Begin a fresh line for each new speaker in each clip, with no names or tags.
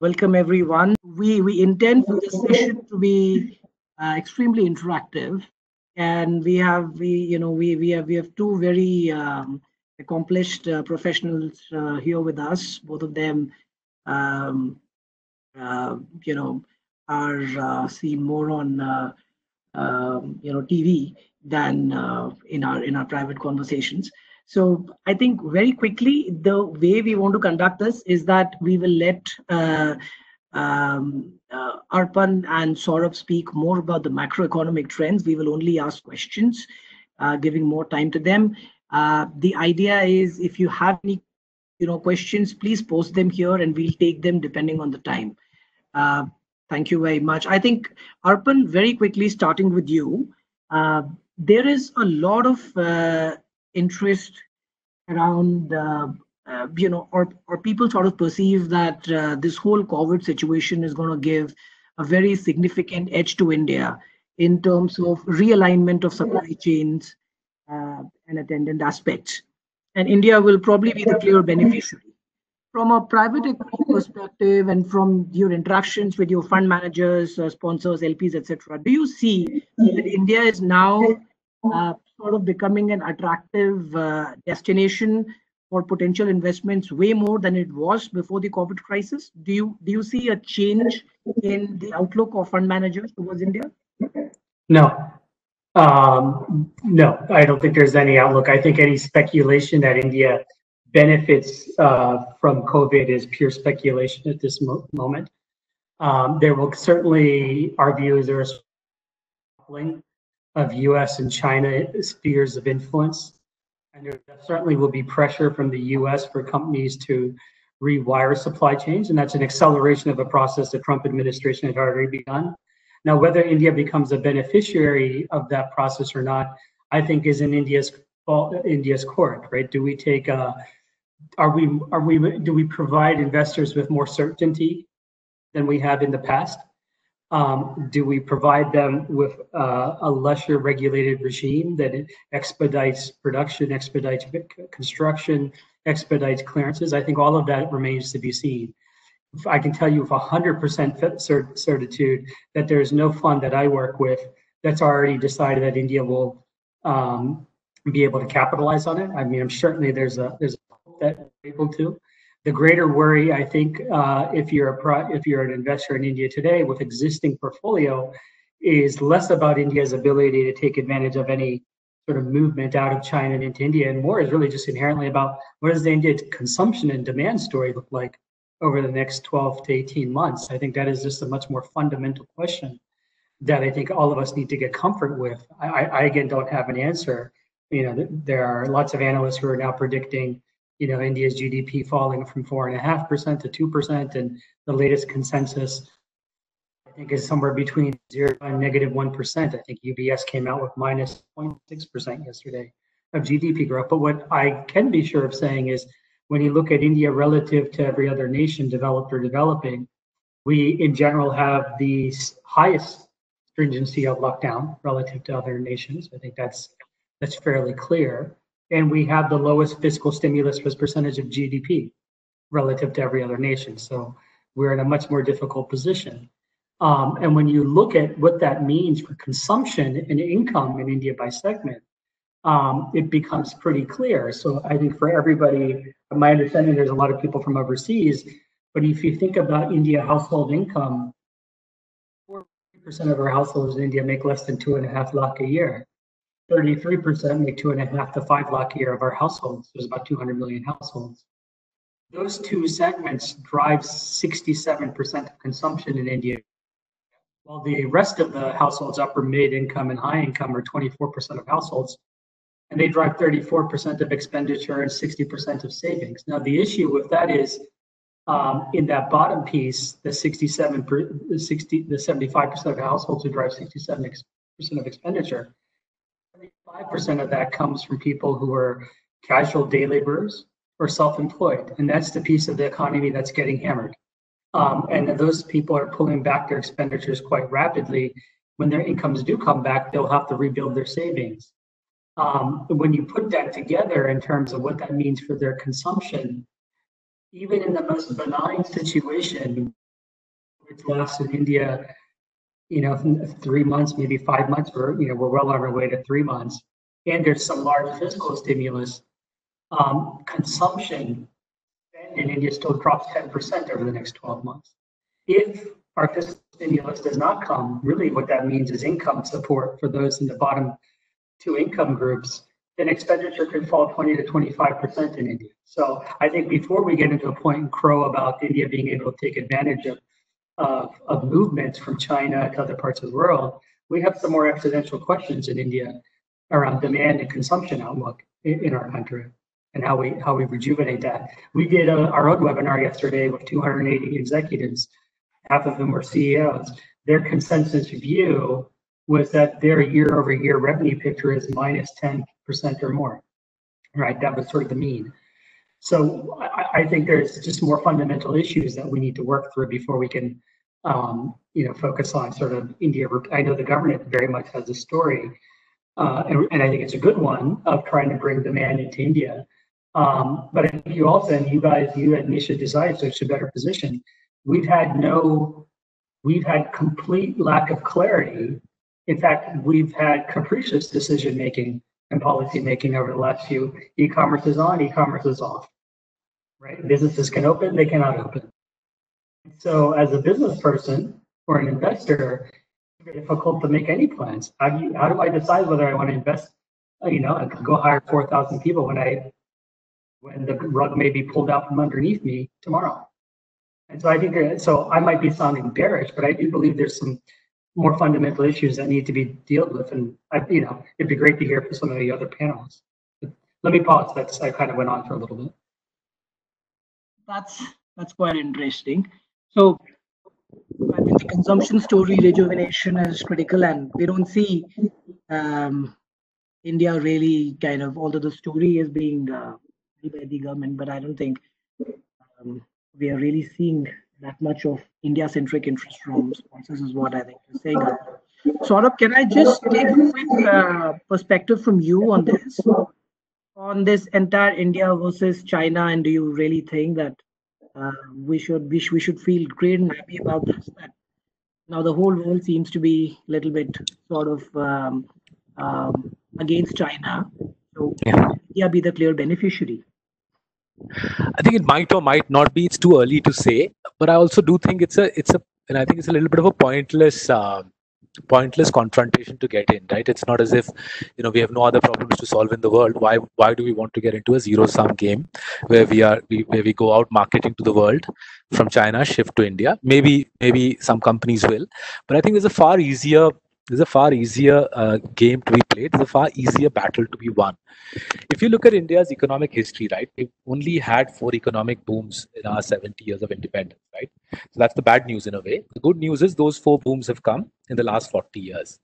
Welcome everyone. We intend for this session to be extremely interactive, and we have two very accomplished professionals here with us. Both of them, are seen more on TV than in our private conversations. So I think very quickly, the way we want to conduct this is that we will let Arpan and Saurabh speak more about the macroeconomic trends. We will only ask questions, giving more time to them. The idea is, if you have any questions, please post them here and we'll take them depending on the time. Thank you very much. I think, Arpan, very quickly starting with you, there is a lot of interest around, or people sort of perceive that this whole COVID situation is going to give a very significant edge to India in terms of realignment of supply chains and attendant aspects. And India will probably be the clear beneficiary. From a private equity perspective and from your interactions with your fund managers, sponsors, LPs, etc., do you see that India is now sort of becoming an attractive destination for potential investments way more than it was before the COVID crisis? Do you see a change in the outlook of fund managers towards India?
No. No, I don't think there's any outlook. I think any speculation that India benefits from COVID is pure speculation at this moment. There will certainly, our view is there's a of US and China spheres of influence. And there certainly will be pressure from the US for companies to rewire supply chains. And that's an acceleration of a process the Trump administration had already begun. Now, whether India becomes a beneficiary of that process or not, I think is in India's court, right? Do we take do we provide investors with more certainty than we have in the past? Do we provide them with a lesser regulated regime that expedites production, expedites construction, expedites clearances? I think all of that remains to be seen. I can tell you with 100% certitude that there is no fund that I work with that's already decided that India will be able to capitalize on it. I mean, I'm certainly there's a hope that we're able to. The greater worry, I think, if you're an investor in India today with existing portfolio, is less about India's ability to take advantage of any sort of movement out of China and into India, and more is really just inherently about what does the India consumption and demand story look like over the next 12 to 18 months. I think that is just a much more fundamental question that I think all of us need to get comfort with. I again don't have an answer. There are lots of analysts who are now predicting India's GDP falling from 4.5% to 2%, and the latest consensus, I think, is somewhere between 0 and -1%. I think UBS came out with minus 0.6% yesterday of GDP growth. But what I can be sure of saying is, when you look at India relative to every other nation, developed or developing, we in general have the highest stringency of lockdown relative to other nations. I think that's fairly clear. And we have the lowest fiscal stimulus as percentage of GDP relative to every other nation. So we're in a much more difficult position. And when you look at what that means for consumption and income in India by segment, it becomes pretty clear. So I think for everybody, my understanding, there's a lot of people from overseas, but if you think about India household income, 40% of our households in India make less than 2.5 lakh a year. 33% make 2.5 to 5 lakh a year of our households. There's about 200 million households. Those two segments drive 67% of consumption in India, while the rest of the households, upper mid-income and high income, are 24% of households, and they drive 34% of expenditure and 60% of savings. Now, the issue with that is, in that bottom piece, the 75% of households who drive 67% of expenditure, 75% of that comes from people who are casual day laborers or self-employed, and that's the piece of the economy that's getting hammered. And those people are pulling back their expenditures quite rapidly. When their incomes do come back, they'll have to rebuild their savings. When you put that together in terms of what that means for their consumption, even in the most benign situation, It's lost in India, 3 months, maybe 5 months. We're well on our way to 3 months. And there's some large fiscal stimulus. Consumption in India still drops 10% over the next 12 months. If our fiscal stimulus does not come, really what that means is income support for those in the bottom 2 income groups, then expenditure could fall 20 to 25% in India. So I think before we get into a point and crow about India being able to take advantage of movements from China to other parts of the world, we have some more existential questions in India around demand and consumption outlook in our country, and how we rejuvenate that. We did our own webinar yesterday with 280 executives. Half of them were CEOs. Their consensus view was that their year-over-year revenue picture is minus 10% or more, right? That was sort of the mean. So I think there's just more fundamental issues that we need to work through before we can, focus on sort of India. I know the government very much has a story, and I think it's a good one, of trying to bring demand into India. But I think you also, and you at Nishith Desai Associates are better position. We've had complete lack of clarity. In fact, we've had capricious decision making and policy making over the last few. E-commerce is on, e-commerce is off. Right? Businesses can open, they cannot open. So as a business person or an investor, it's very difficult to make any plans. How do I decide whether I want to invest? I could go hire 4,000 people when the rug may be pulled out from underneath me tomorrow. And so I think, I might be sounding bearish, but I do believe there's some more fundamental issues that need to be dealt with. And it'd be great to hear from some of the other panelists. But let me pause. I kind of went on for a little bit.
That's quite interesting. So I think the consumption story rejuvenation is critical, and we don't see India really although the story is being by the government, but I don't think we are really seeing that much of India-centric interest from sponsors, is what I think you're saying. Saurabh, can I just take a quick perspective from you on this entire India versus China, and do you really think that we should feel great and happy about this? That now the whole world seems to be a little bit sort of against China. So India be the clear beneficiary?
I think it might or might not be. It's too early to say, but I also do think and I think it's a little bit of a pointless confrontation to get in, right? It's not as if we have no other problems to solve in the world. Why do we want to get into a zero-sum game where we go out marketing to the world from China, shift to India? Maybe some companies will, but I think there's a far easier game to be played. There's a far easier battle to be won. If you look at India's economic history, right, we've only had 4 economic booms in our 70 years of independence, right? So that's the bad news in a way. The good news is those 4 booms have come in the last 40 years.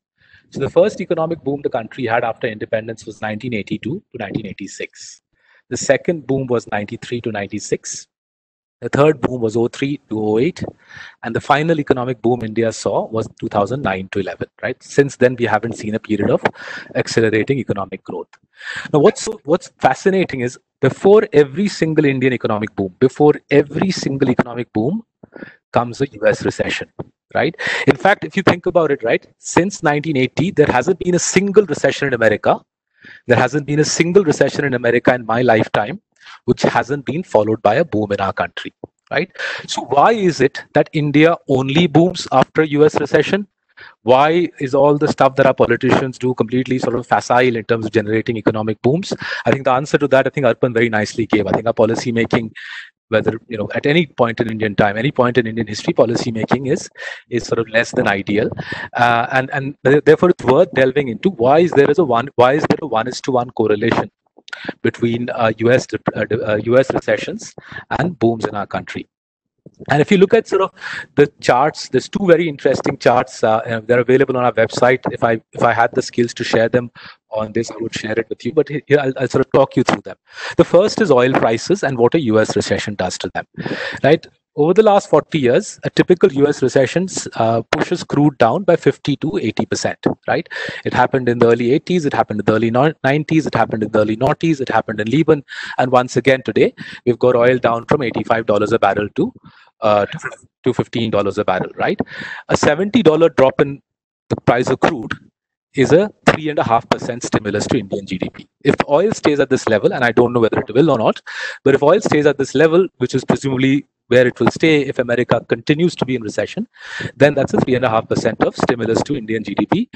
So the first economic boom the country had after independence was 1982 to 1986. The second boom was 93 to 96. The third boom was 03 to 08. And the final economic boom India saw was 2009 to 11, right? Since then, we haven't seen a period of accelerating economic growth. Now, what's fascinating is before every single Indian economic boom, comes a US recession, right? In fact, if you think about it, right, since 1980, there hasn't been a single recession in America. There hasn't been a single recession in America in my lifetime which hasn't been followed by a boom in our country, right? So why is it that India only booms after US recession? Why is all the stuff that our politicians do completely sort of facile in terms of generating economic booms? I think the answer to that, I think Arpan very nicely gave. I think our policy making, whether at any point in Indian time, any point in Indian history, policy making is sort of less than ideal, and therefore it's worth delving into why is there a 1:1 correlation between US recessions and booms in our country. And if you look at sort of the charts, there's 2 very interesting charts. They're available on our website. If I had the skills to share them on this, I would share it with you. But here I'll sort of talk you through them. The first is oil prices and what a US recession does to them, right? over the last 40 years, a typical US recession pushes crude down by 50 to 80%, right? It happened in the early 80s, it happened in the early 90s, it happened in the early noughties, it happened in Lebanon, and once again today, we've got oil down from $85 a barrel to $15 a barrel, right? A $70 drop in the price of crude is a 3.5% stimulus to Indian GDP. If oil stays at this level, and I don't know whether it will or not, but if oil stays at this level, which is presumably where it will stay if America continues to be in recession, then that's a 3.5% of stimulus to Indian GDP.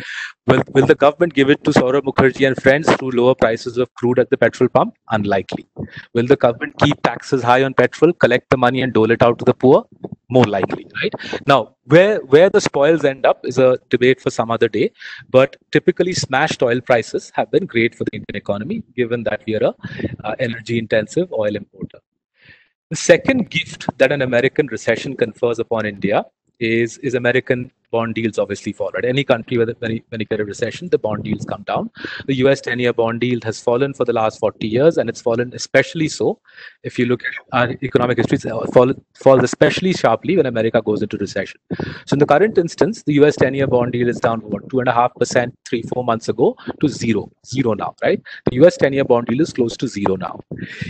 Will the government give it to Saurabh, Mukherjea and friends through lower prices of crude at the petrol pump? Unlikely. Will the government keep taxes high on petrol, collect the money and dole it out to the poor? More likely, right? Now, where the spoils end up is a debate for some other day, but typically smashed oil prices have been great for the Indian economy, given that we are a energy-intensive oil importer. The second gift that an American recession confers upon India is American bond yields obviously fall. Right? Any country when you get a recession, the bond yields come down. The US 10-year bond yield has fallen for the last 40 years, and it's fallen especially so. If you look at our economic history, it falls especially sharply when America goes into recession. So in the current instance, the US 10-year bond yield is down from 2.5% 3-4 months ago to zero now, right? The US 10-year bond yield is close to zero now.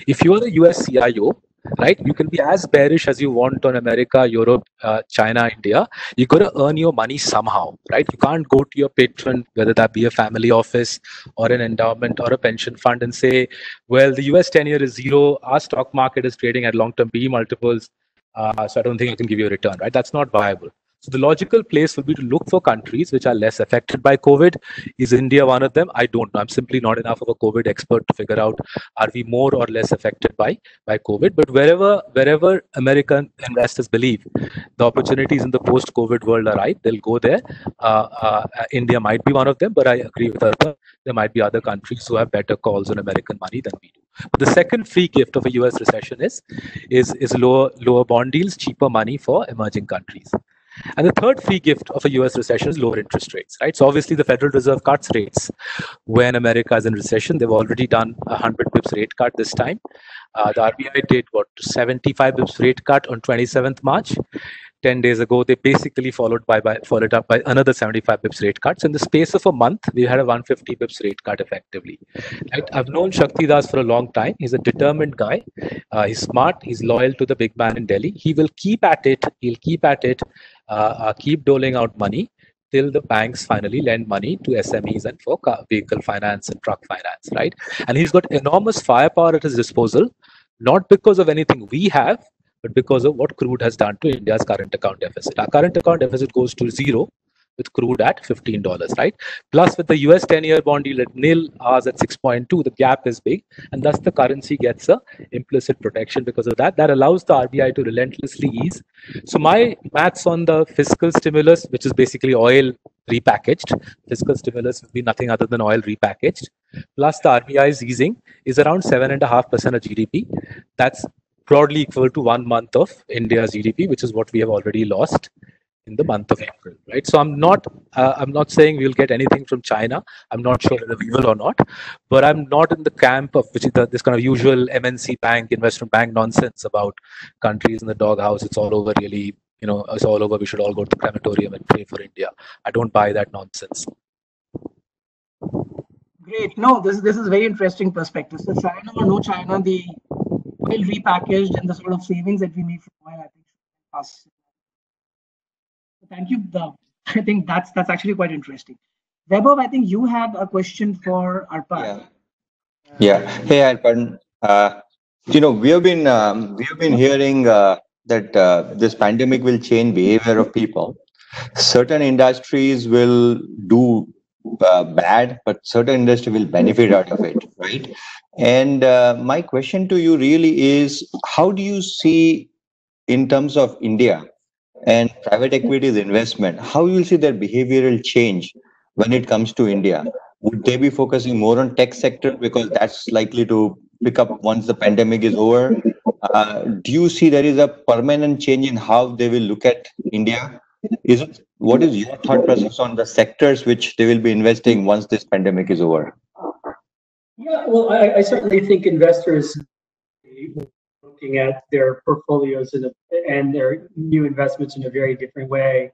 If you are the US CIO, right, you can be as bearish as you want on America, Europe, China, India. You got to earn your money somehow, right? You can't go to your patron, whether that be a family office or an endowment or a pension fund, and say, well, the US 10-year is zero, our stock market is trading at long-term PE multiples, so I don't think I can give you a return, right? That's not viable. So the logical place would be to look for countries which are less affected by COVID. Is India one of them? I don't know. I'm simply not enough of a COVID expert to figure out, are we more or less affected by COVID? But wherever American investors believe the opportunities in the post-COVID world are right, they'll go there. India might be one of them, but I agree with Arpan. There might be other countries who have better calls on American money than we do. But the second free gift of a US recession is lower bond deals, cheaper money for emerging countries. And the third free gift of a US recession is lower interest rates, right? So obviously the Federal Reserve cuts rates when America is in recession. They've already done a 100 bips rate cut this time. The RBI did 75 bips rate cut on 27th March. 10 days ago, they basically followed up by another 75 bips rate cuts. In the space of a month, we had a 150 bips rate cut effectively. Right? I've known Shakti Das for a long time. He's a determined guy. He's smart. He's loyal to the big man in Delhi. He will keep at it. He'll keep at it. Keep doling out money till the banks finally lend money to SMEs and for vehicle finance and truck finance, right? And he's got enormous firepower at his disposal, not because of anything we have, but because of what crude has done to India's current account deficit. Our current account deficit goes to zero with crude at $15, right? Plus, with the US 10-year bond yield at nil, ours at 6.2, the gap is big, and thus the currency gets a implicit protection because of that. That allows the RBI to relentlessly ease. So my maths on the fiscal stimulus, which is basically oil repackaged, fiscal stimulus would be nothing other than oil repackaged, plus the RBI's easing is around 7.5% of GDP. That's broadly equal to 1 month of India's GDP, which is what we have already lost in the month of April, right? So I'm not saying we'll get anything from China. I'm not sure whether we will or not, but I'm not in the camp of which is this kind of usual MNC bank, investment bank nonsense about countries in the doghouse. It's all over, really. It's all over. We should all go to the crematorium and pray for India. I don't buy that nonsense.
Great. No, this is very interesting perspective. So China or no China, the oil repackaged and the sort of savings that we make from oil, I think, us. Thank you. I think that's actually quite interesting. Vaibhav, I think you had a question for Arpan.
Yeah. Hey, Arpan. We have been hearing that this pandemic will change behavior of people. Certain industries will do bad, but certain industry will benefit out of it, right? And my question to you really is, how do you see, in terms of India and private equities investment, how you will see their behavioral change when it comes to India? Would they be focusing more on tech sector because that's likely to pick up once the pandemic is over? Do you see there is a permanent change in how they will look at India? What is your thought process on the sectors which they will be investing once this pandemic is over?
Yeah, well, I certainly think investors looking at their portfolios and their new investments in a very different way.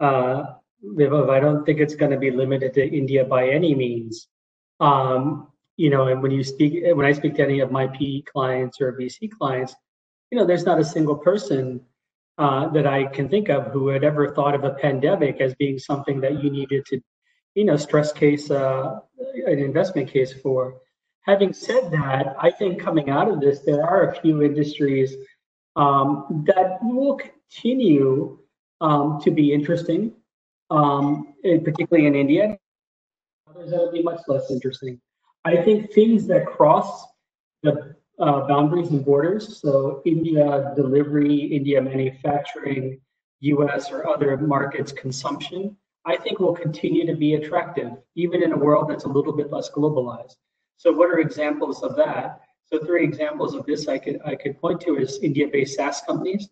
Vaibhav, I don't think it's going to be limited to India by any means. You know, and when I speak to any of my PE clients or VC clients, you know, there's not a single person that I can think of who had ever thought of a pandemic as being something that you needed to, you know, stress case an investment case for. Having said that, I think coming out of this, there are a few industries that will continue to be interesting, particularly in India. Others that will be much less interesting. I think things that cross the boundaries and borders, so India delivery, India manufacturing, US or other markets consumption, I think will continue to be attractive, even in a world that's a little bit less globalized. So what are examples of that? So 3 examples of this I could point to is India-based SaaS companies.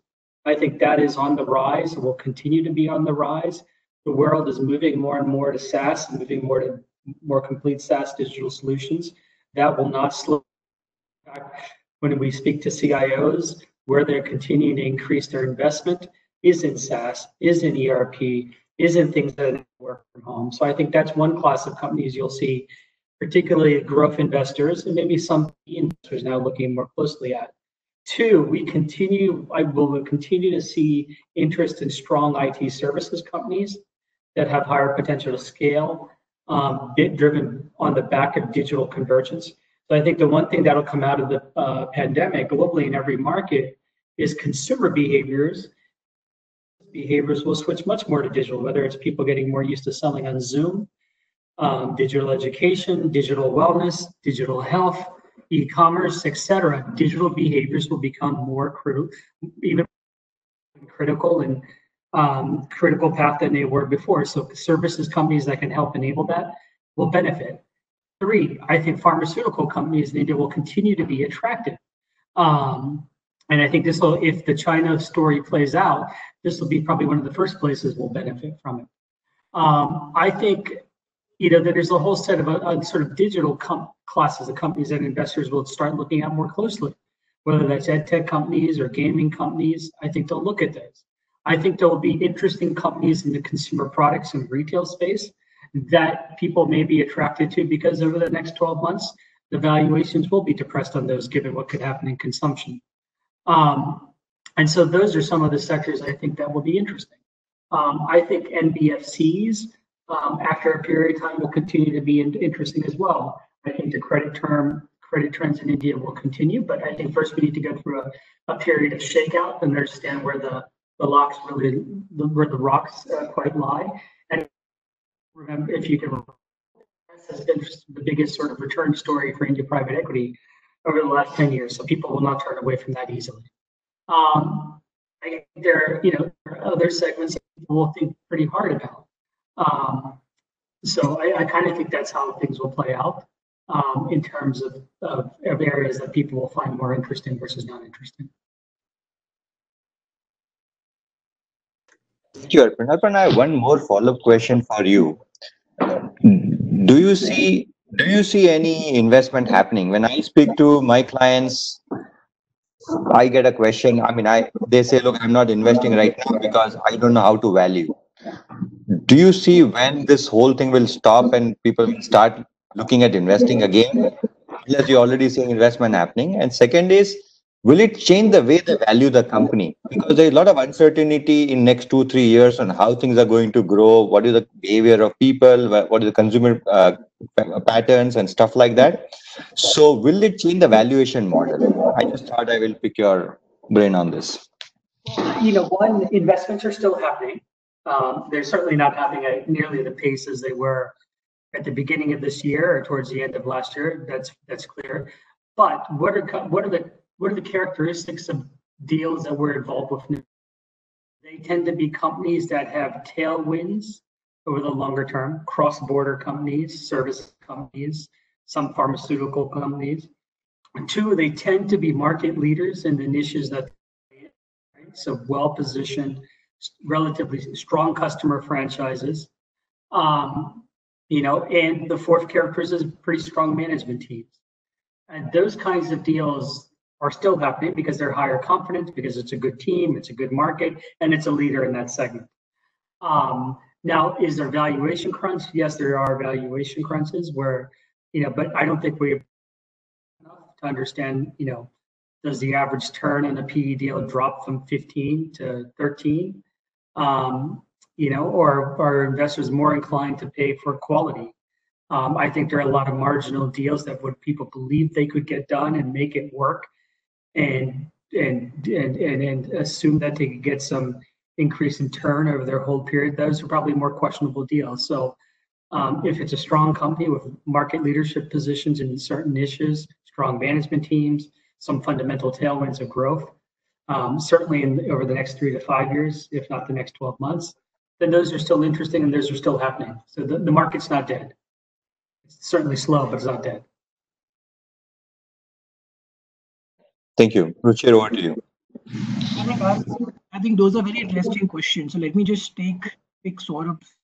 I think that is on the rise and will continue to be on the rise. The world is moving more and more to SaaS, moving more to more complete SaaS digital solutions. That will not slow. In fact, when we speak to CIOs, where they're continuing to increase their investment is in SaaS, is in ERP, is in things that work from home. So I think that's one class of companies you'll see, particularly growth investors and maybe some investors now looking more closely at. 2, I will continue to see interest in strong IT services companies that have higher potential to scale, driven on the back of digital convergence. So I think the one thing that'll come out of the pandemic globally in every market is consumer behaviors. Behaviors will switch much more to digital, whether it's people getting more used to selling on Zoom, digital education, digital wellness, digital health, e-commerce, etc. Digital behaviors will become more critical and critical path than they were before. So services companies that can help enable that will benefit. 3, I think pharmaceutical companies in India will continue to be attractive. And I think this will, if the China story plays out, this will be probably one of the first places we'll benefit from it. I think, you know, that there's a whole set of sort of digital classes of companies that investors will start looking at more closely, whether that's ed tech companies or gaming companies. I think they'll look at those. I think there will be interesting companies in the consumer products and retail space that people may be attracted to, because over the next 12 months, the valuations will be depressed on those given what could happen in consumption. And so those are some of the sectors I think that will be interesting. I think NBFCs, after a period of time, will continue to be interesting as well. I think the credit trends in India will continue, but I think first we need to go through a period of shakeout and understand where the rocks quite lie. And remember, if you can, this has been the biggest sort of return story for India private equity over the last 10 years, so people will not turn away from that easily. I think there are other segments that people will think pretty hard about. So I kind of think that's how things will play out in terms of areas that people will find more interesting versus not interesting.
Thank you, Arpan. Arpan, I have one more follow-up question for you. Do you see any investment happening? When I speak to my clients, I get a question. I mean, they say, look, I'm not investing right now because I don't know how to value. Do you see when this whole thing will stop and people will start looking at investing again? Unless you're already seeing investment happening. And second is, will it change the way they value the company? Because there's a lot of uncertainty in next 2-3 years on how things are going to grow, what is the behavior of people, what is the consumer patterns and stuff like that. So will it change the valuation model? I just thought I will pick your brain on this.
You know, one, investments are still happening. They're certainly not happening at nearly the pace as they were at the beginning of this year or towards the end of last year. That's clear. But what are the characteristics of deals that we're involved with? They tend to be companies that have tailwinds over the longer term, cross-border companies, service companies, some pharmaceutical companies. And 2, they tend to be market leaders in the niches that they're in, right? So well-positioned, relatively strong customer franchises. You know, and the 4th characteristic is pretty strong management teams. And those kinds of deals are still happening because they're higher confidence, because it's a good team, it's a good market, and it's a leader in that segment. Now, is there valuation crunch? Yes, there are valuation crunches where, but I don't think we have enough to understand, does the average turn on a PE deal drop from 15 to 13? Or are investors more inclined to pay for quality? I think there are a lot of marginal deals that would people believe they could get done and make it work, and assume that they could get some increase in turn over their whole period. Those are probably more questionable deals. So if it's a strong company with market leadership positions in certain niches, strong management teams, some fundamental tailwinds of growth, certainly over the next 3 to 5 years, if not the next 12 months, then those are still interesting and those are still happening. So the market's not dead. It's certainly slow, but it's not dead.
Thank you. Ruchir, over to you.
I think those are very interesting questions. So let me just pick Saurabh's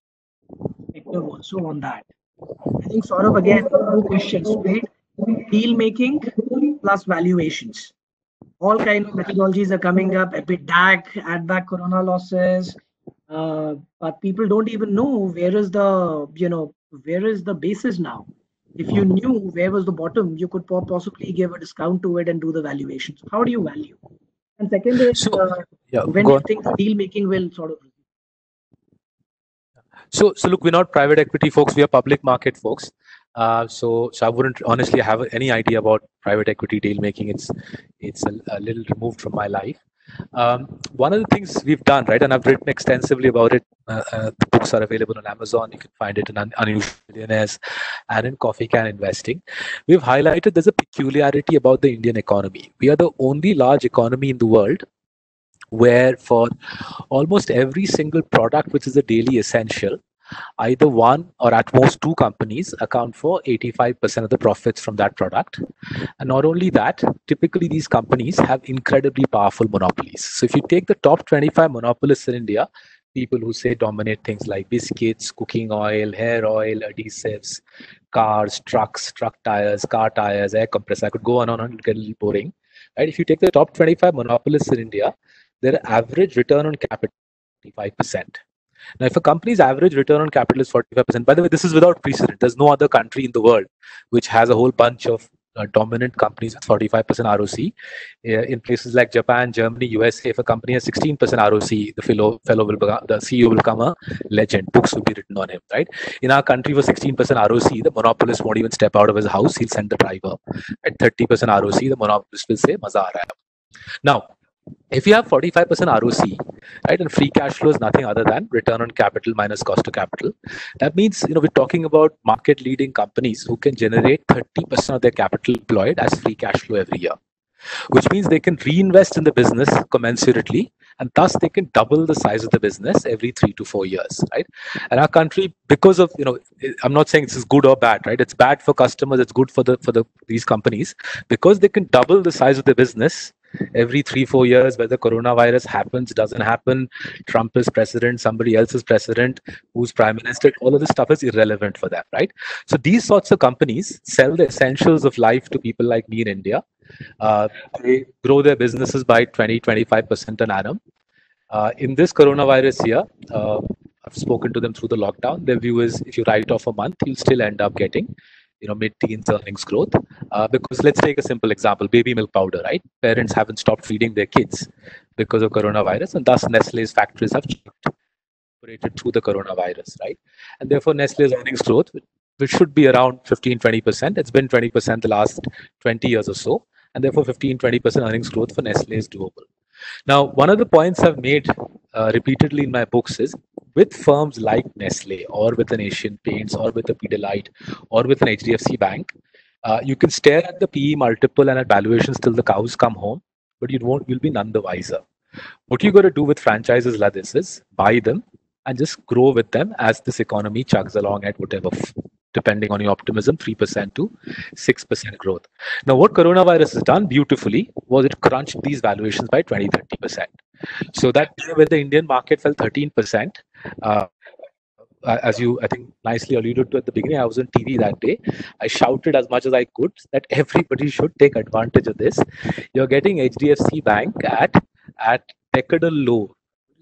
perspective also on that. I think Saurabh, again, 2 questions, right? Deal making plus valuations. All kind of methodologies are coming up, EBITDA, add back corona losses, but people don't even know where is the basis now. If you knew where was the bottom, you could possibly give a discount to it and do the valuations. How do you value? And second is, when do you think the deal making will sort of?
So look, we're not private equity folks, we are public market folks. So I wouldn't honestly have any idea about private equity deal making. It's a little removed from my life. One of the things we've done, right, and I've written extensively about it. The books are available on Amazon. You can find it in Unusual Millionaires and in Coffee Can Investing. We've highlighted there's a peculiarity about the Indian economy. We are the only large economy in the world where for almost every single product which is a daily essential, either one or at most 2 companies account for 85% of the profits from that product. And not only that, typically these companies have incredibly powerful monopolies. So if you take the top 25 monopolists in India, people who say dominate things like biscuits, cooking oil, hair oil, adhesives, cars, trucks, truck tires, car tires, air compressor, I could go on and it'll get a little boring. Right? If you take the top 25 monopolists in India, their average return on capital is 45%. Now, if a company's average return on capital is 45%, by the way, this is without precedent. There's no other country in the world which has a whole bunch of dominant companies with 45% ROC. In places like Japan, Germany, USA, if a company has 16% ROC, the CEO will become a legend. Books will be written on him, right? In our country, for 16% ROC, the monopolist won't even step out of his house. He'll send the driver. At 30% ROC, the monopolist will say, "Maza aa raha hai." Now, if you have 45% ROC, right, and free cash flow is nothing other than return on capital minus cost of capital, that means we're talking about market leading companies who can generate 30% of their capital employed as free cash flow every year, which means they can reinvest in the business commensurately, and thus they can double the size of the business every 3 to 4 years, right? And our country, because of I'm not saying this is good or bad, right? It's bad for customers, it's good for these companies, because they can double the size of the business every 3-4 years, whether coronavirus happens, doesn't happen, Trump is president, somebody else is president, who's prime minister, all of this stuff is irrelevant for them, right? So these sorts of companies sell the essentials of life to people like me in India. They grow their businesses by 20-25% an annum. In this coronavirus year, I've spoken to them through the lockdown. Their view is if you write off a month, you'll still end up getting mid-teens earnings growth, because let's take a simple example, baby milk powder, right? Parents haven't stopped feeding their kids because of coronavirus, and thus Nestle's factories have operated through the coronavirus, right? And therefore Nestle's earnings growth, which should be around 15-20%, it's been 20% the last 20 years or so, and therefore 15-20% earnings growth for Nestle is doable. Now, one of the points I've made repeatedly in my books is, with firms like Nestle or with an Asian Paints or with a Pidilite or with an HDFC Bank, you can stare at the PE multiple and at valuations till the cows come home, but you'll be none the wiser. What you got to do with franchises like this is buy them and just grow with them as this economy chugs along at whatever, depending on your optimism, 3% to 6% growth. Now, what coronavirus has done beautifully was it crunched these valuations by 20-30%. So that when the Indian market fell 13%, as you, I think, nicely alluded to at the beginning, I was on TV that day. I shouted as much as I could that everybody should take advantage of this. You're getting HDFC Bank at decadal low.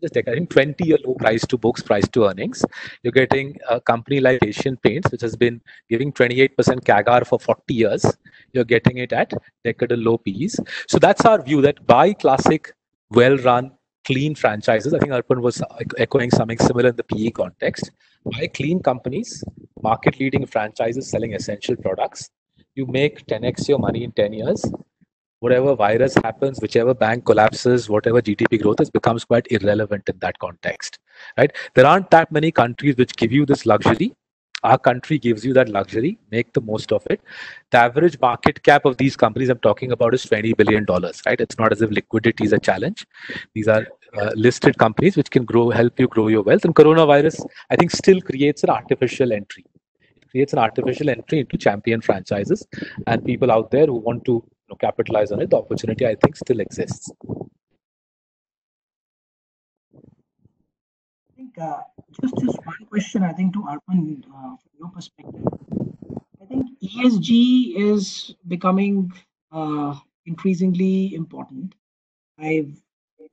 Just take, I think, 20-year low price to books, price to earnings. You're getting a company like Asian Paints, which has been giving 28% CAGR for 40 years. You're getting it at decadal low Ps. So that's our view, that buy classic, well-run, clean franchises. I think Arpan was echoing something similar in the PE context. Buy clean companies, market-leading franchises selling essential products. You make 10x your money in 10 years. Whatever virus happens, whichever bank collapses, whatever GDP growth is, becomes quite irrelevant in that context, right? There aren't that many countries which give you this luxury. Our country gives you that luxury. Make the most of it. The average market cap of these companies I'm talking about is $20 billion, right? It's not as if liquidity is a challenge. These are listed companies which can help you grow your wealth. And coronavirus, I think, still creates an artificial entry. It creates an artificial entry into champion franchises, and people out there who want to capitalize on it. The opportunity, I think, still exists.
I think just one question, I think, to Arpan, from your perspective. I think ESG is becoming increasingly important. I've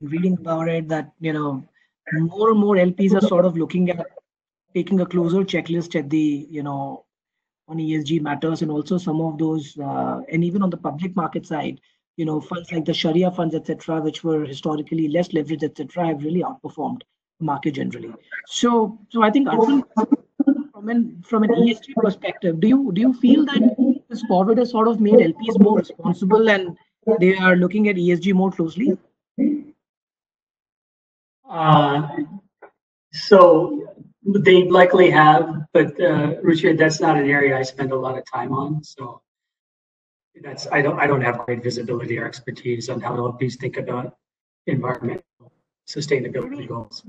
been reading about it that, more and more LPs are sort of looking at taking a closer checklist at the, on ESG matters, and also some of those, and even on the public market side, funds like the Sharia funds, etc., which were historically less leveraged, etc., have really outperformed the market generally. So I think, Arpan, from an ESG perspective, do you feel that this COVID has sort of made LPs more responsible and they are looking at ESG more closely?
So they likely have, but Ruchir, that's not an area I spend a lot of time on. So I don't have great visibility or expertise on how LPs think about environmental sustainability goals.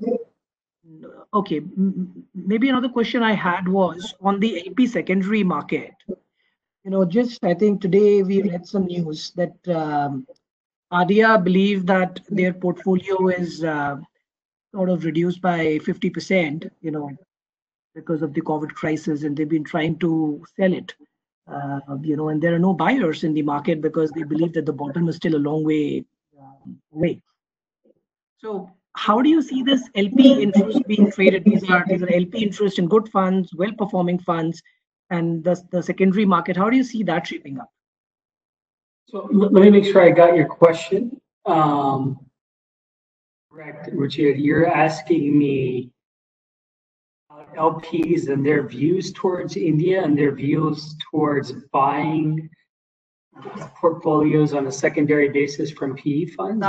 Okay, maybe another question I had was on the LP secondary market. I think today we read some news that ADIA believe that their portfolio is sort of reduced by 50%, because of the COVID crisis, and they've been trying to sell it, and there are no buyers in the market because they believe that the bottom is still a long way away. So how do you see this LP interest being traded? These are LP interest in good funds, well-performing funds, and the secondary market. How do you see that shaping up?
So let me make sure I got your question. Correct, Ruchir. You're asking me about LPs and their views towards India and their views towards buying portfolios on a secondary basis from PE funds?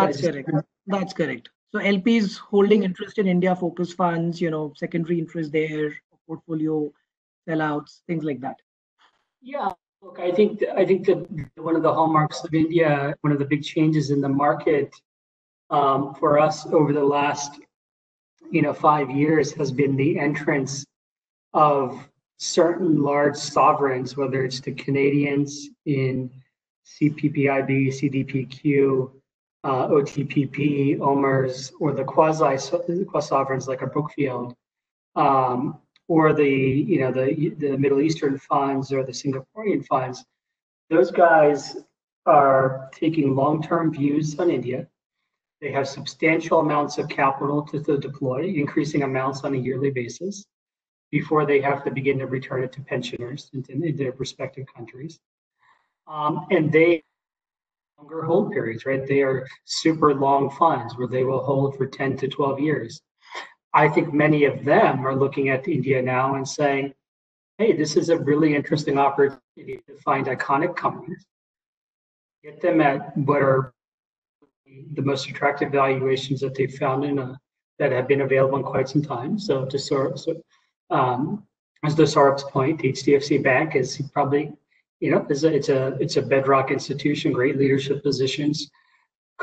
That's correct. So LPs holding interest in India focused funds, secondary interest there, portfolio sellouts, things like that.
Yeah, look, I think that one of the hallmarks of India, one of the big changes in the market for us over the last 5 years has been the entrance of certain large sovereigns, whether it's the Canadians in CPPIB, CDPQ, OTPP, OMERS, or the quasi-sovereigns like a Brookfield, or the Middle Eastern funds or the Singaporean funds. Those guys are taking long-term views on India. They have substantial amounts of capital to deploy, increasing amounts on a yearly basis, before they have to begin to return it to pensioners in their respective countries. And they longer hold periods, right? They are super long funds where they will hold for 10 to 12 years. I think many of them are looking at India now and saying, hey, this is a really interesting opportunity to find iconic companies, get them at what are the most attractive valuations that they've found that have been available in quite some time. So as to Saurabh's point, HDFC Bank is probably, it's a bedrock institution, great leadership positions.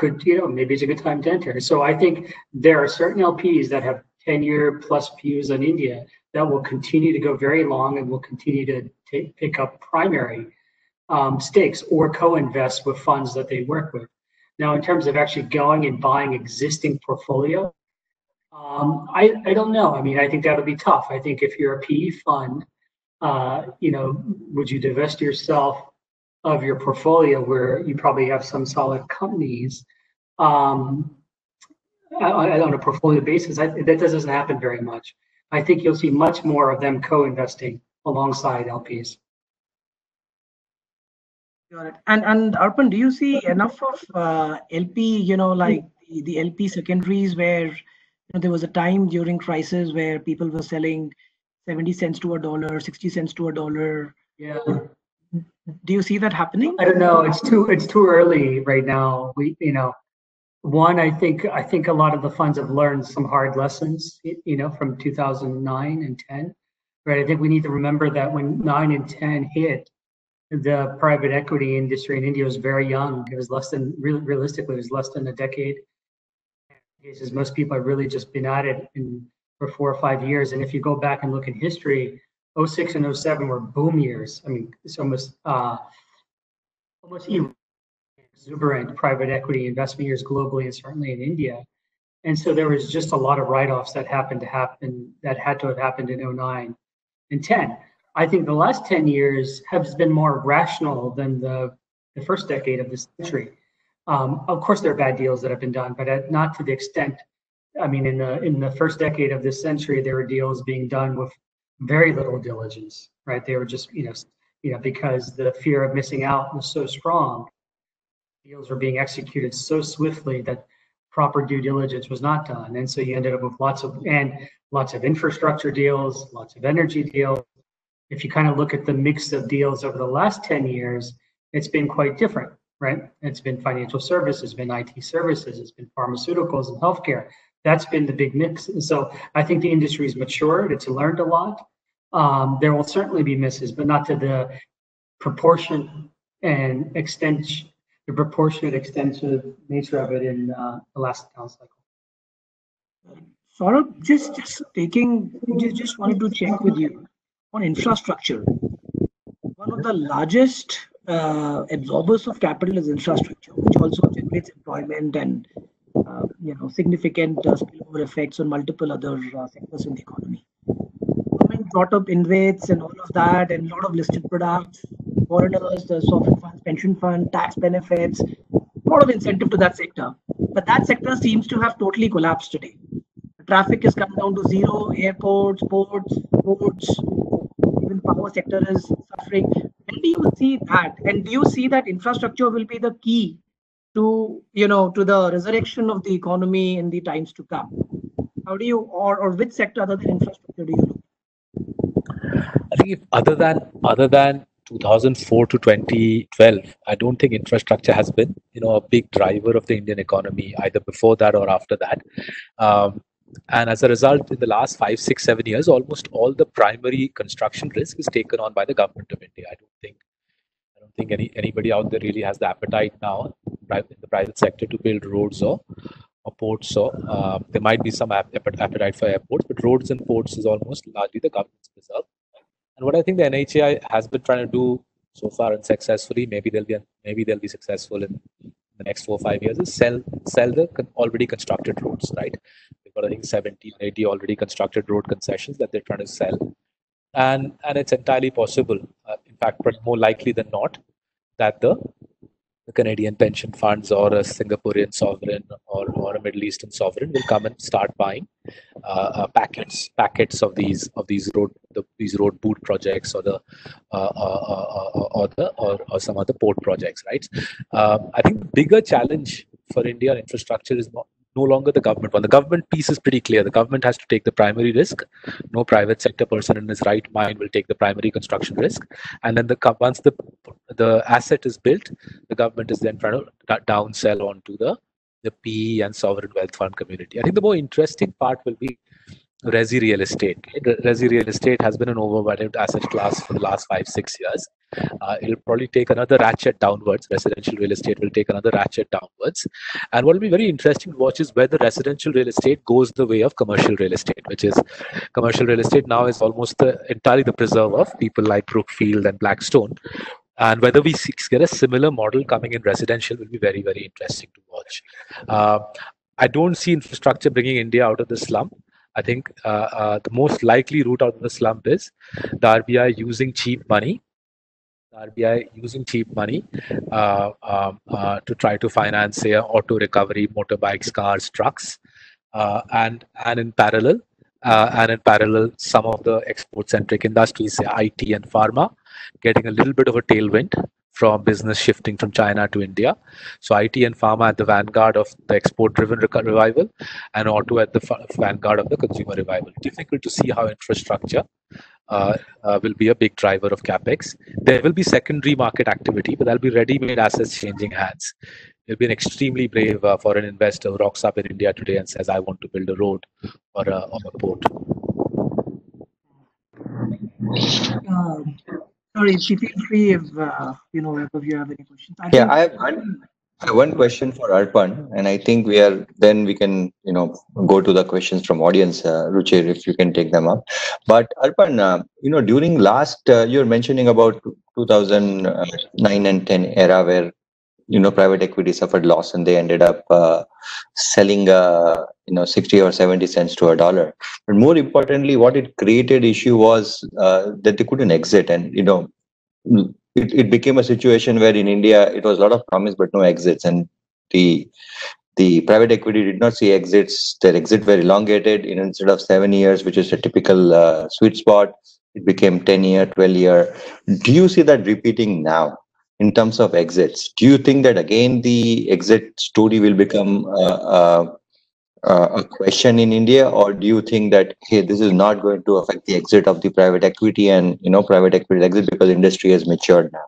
Maybe it's a good time to enter. So I think there are certain LPs that have 10-year plus views on India that will continue to go very long and will continue to pick up primary stakes or co-invest with funds that they work with. Now, in terms of actually going and buying existing portfolio, I don't know. I mean, I think that'll be tough. I think if you're a PE fund, would you divest yourself of your portfolio where you probably have some solid companies on a portfolio basis? That doesn't happen very much. I think you'll see much more of them co-investing alongside LPs.
Got it. And Arpan, do you see enough of LP, like the LP secondaries where there was a time during crisis where people were selling 70 cents to a dollar, 60 cents to a dollar?
Yeah.
Do you see that happening?
I don't know. It's too early right now. One, I think a lot of the funds have learned some hard lessons, from 2009 and 10, right? I think we need to remember that when 9 and 10 hit, the private equity industry in India was very young. It was realistically, it was less than a decade. Cases, most people have really just been at it for 4 or 5 years. And if you go back and look in history, 06 and 07 were boom years. I mean, it's almost exuberant private equity investment years globally and certainly in India. And so there was just a lot of write-offs that had to have happened in 09 and 10. I think the last 10 years has been more rational than the first decade of this century. Of course, there are bad deals that have been done, but not to the extent. I mean, in the first decade of this century, there were deals being done with very little diligence, right? They were just, because the fear of missing out was so strong. Deals were being executed so swiftly that proper due diligence was not done, and so you ended up with lots of infrastructure deals, lots of energy deals. If you kind of look at the mix of deals over the last 10 years, it's been quite different, right? It's been financial services, it's been IT services, it's been pharmaceuticals and healthcare. That's been the big mix. And so I think the industry's matured, it's learned a lot. There will certainly be misses, but not to the proportion and extension, the proportionate extensive nature of it in the last down cycle.
Saurabh, just wanted to check with you on infrastructure. One of the largest absorbers of capital is infrastructure, which also generates employment and significant spillover effects on multiple other sectors in the economy. Government brought up InvITs and all of that, and a lot of listed products, foreigners, the sovereign funds, pension fund, tax benefits, a lot of incentive to that sector. But that sector seems to have totally collapsed today. The traffic has come down to zero, airports, ports, even power sector is suffering. When do you see that? And do you see that infrastructure will be the key to the resurrection of the economy in the times to come? How do you, or which sector other than infrastructure do you look?
I think other than 2004 to 2012, I don't think infrastructure has been a big driver of the Indian economy either before that or after that. And as a result, in the last 5, 6, 7 years, almost all the primary construction risk is taken on by the government of India. I don't think anybody out there really has the appetite now in the private sector to build roads or ports. So there might be some appetite for airports, but roads and ports is almost largely the government's reserve. And what I think the NHAI has been trying to do so far and successfully, maybe they'll be successful in the next 4 or 5 years, is sell the already constructed roads, right? They've got, I think, 70 or 80 already constructed road concessions that they're trying to sell. And it's entirely possible, in fact, but more likely than not, that the Canadian pension funds or a Singaporean sovereign or a Middle Eastern sovereign will come and start buying packets of these road boot projects or some other port projects, right? I think the bigger challenge for India infrastructure is no longer the government one. The government piece is pretty clear. The government has to take the primary risk. No private sector person in his right mind will take the primary construction risk. And then once the asset is built, the government is then trying to downsell onto the PE and sovereign wealth fund community. I think the more interesting part will be Resi real estate. Resi real estate has been an overvalued asset class for the last 5, 6 years. It'll probably take another ratchet downwards. Residential real estate will take another ratchet downwards. And what will be very interesting to watch is whether residential real estate goes the way of commercial real estate, which is commercial real estate now is almost entirely the preserve of people like Brookfield and Blackstone. And whether we get a similar model coming in residential will be very, very interesting to watch. I don't see infrastructure bringing India out of the slump. I think the most likely route out of the slump is the RBI using cheap money. To try to finance, say, auto recovery, motorbikes, cars, trucks, and in parallel, some of the export-centric industries, say IT and pharma, getting a little bit of a tailwind from business shifting from China to India. So IT and pharma at the vanguard of the export-driven revival, and auto at the vanguard of the consumer revival. Difficult to see how infrastructure will be a big driver of capex. There will be secondary market activity, but there'll be ready-made assets changing hands. It'll be an extremely brave for an investor who rocks up in India today and says, "I want to build a road or a port."
Sorry, feel free if if you have any questions.
I have one question for Arpan, and I think we can go to the questions from audience. Ruchir, if you can take them up. But Arpan, during last you're mentioning about 2009 and 10 era where private equity suffered loss and they ended up selling 60 or 70 cents to a dollar. But more importantly, what it created issue was that they couldn't exit, and it became a situation where in India it was a lot of promise but no exits, and the private equity did not see exits. Their exit were elongated. Instead of 7 years, which is a typical sweet spot, it became 10-year, 12-year. Do you see that repeating now in terms of exits? Do you think that again the exit story will become a question in India, or do you think that, hey, this is not going to affect the exit of the private equity and private equity exit because industry has matured now?